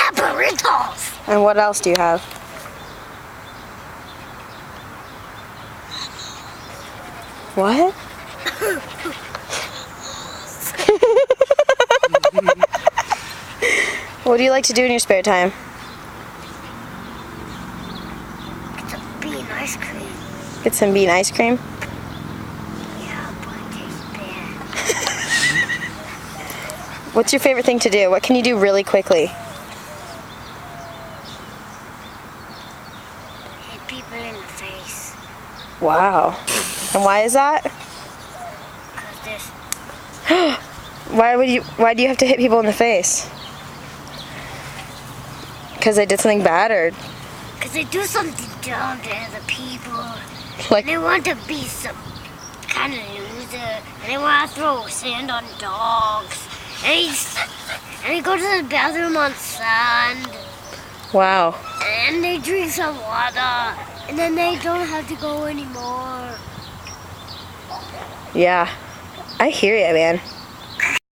have burritos. And what else do you have? What? What do you like to do in your spare time? Get some bean ice cream. Get some bean ice cream? Yeah, but it tastes bad. What's your favorite thing to do? What can you do really quickly? Hit people in the face. Wow. And why is that? Because this. Why do you have to hit people in the face? Because they did something bad, or Because they do something dumb to other people. like And they want to be some kind of loser. And they want to throw sand on dogs. And they go to the bathroom on sand. wow. And they drink some water. And then they don't have to go anymore. Yeah. I hear ya, man.